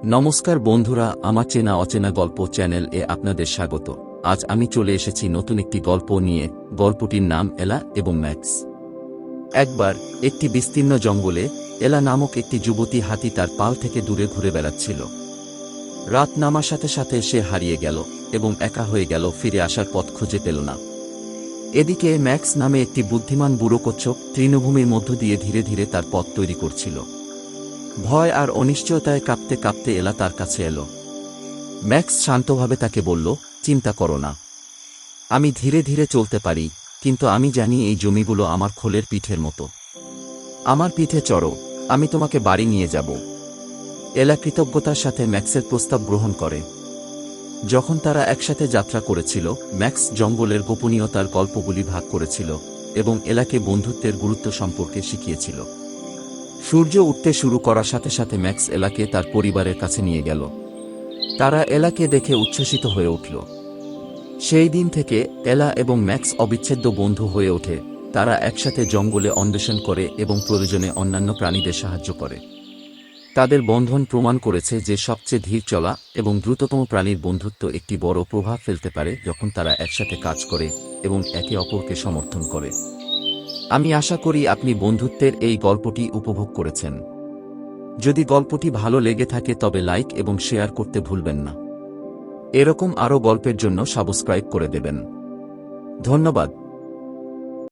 নমস্কার বন্ধুরা, আমার চেনা অচেনা গল্প চ্যানেল এ আপনাদের স্বাগত। আজ আমি চলে এসেছি নতুন একটি গল্প নিয়ে। গল্পটির নাম এলা এবং ম্যাক্স। একবার একটি বিস্তীর্ণ জঙ্গলে এলা নামক একটি যুবতী হাতি তার পাল থেকে দূরে ঘুরে বেড়াচ্ছিল। রাত নামার সাথে সাথে সে হারিয়ে গেল এবং একা হয়ে গেল, ফিরে আসার পথ খুঁজে পেল না। এদিকে ম্যাক্স নামে একটি বুদ্ধিমান বুড়ো কচ্ছপ তৃণভূমির মধ্য দিয়ে ধীরে ধীরে তার পথ তৈরি করছিল। ভয় আর অনিশ্চয়তায় কাঁপতে কাঁপতে এলা তার কাছে এলো। ম্যাক্স শান্তভাবে তাকে বলল, চিন্তা করো না, আমি ধীরে ধীরে চলতে পারি, কিন্তু আমি জানি এই জমিগুলো আমার খোলের পিঠের মতো। আমার পিঠে চড়ো, আমি তোমাকে বাড়ি নিয়ে যাব। এলা কৃতজ্ঞতার সাথে ম্যাক্সের প্রস্তাব গ্রহণ করে। যখন তারা একসাথে যাত্রা করেছিল, ম্যাক্স জঙ্গলের গোপনীয়তার গল্পগুলি ভাগ করেছিল এবং এলাকে বন্ধুত্বের গুরুত্ব সম্পর্কে শিখিয়েছিল। সূর্য উঠতে শুরু করার সাথে সাথে ম্যাক্স এলাকে তার পরিবারের কাছে নিয়ে গেল। তারা এলাকে দেখে উচ্ছ্বসিত হয়ে উঠল। সেই দিন থেকে এলা এবং ম্যাক্স অবিচ্ছেদ্য বন্ধু হয়ে ওঠে। তারা একসাথে জঙ্গলে অন্বেষণ করে এবং প্রয়োজনে অন্যান্য প্রাণীদের সাহায্য করে। তাদের বন্ধন প্রমাণ করেছে যে সবচেয়ে ধীর চলা এবং দ্রুততম প্রাণীর বন্ধুত্ব একটি বড় প্রভাব ফেলতে পারে যখন তারা একসাথে কাজ করে এবং একে অপরকে সমর্থন করে। আমি আশা করি আপনি বন্ধুত্বের এই গল্পটি উপভোগ করেছেন। যদি গল্পটি ভালো লেগে থাকে তবে লাইক এবং শেয়ার করতে ভুলবেন না। এরকম আরও গল্পের জন্য সাবস্ক্রাইব করে দেবেন। ধন্যবাদ।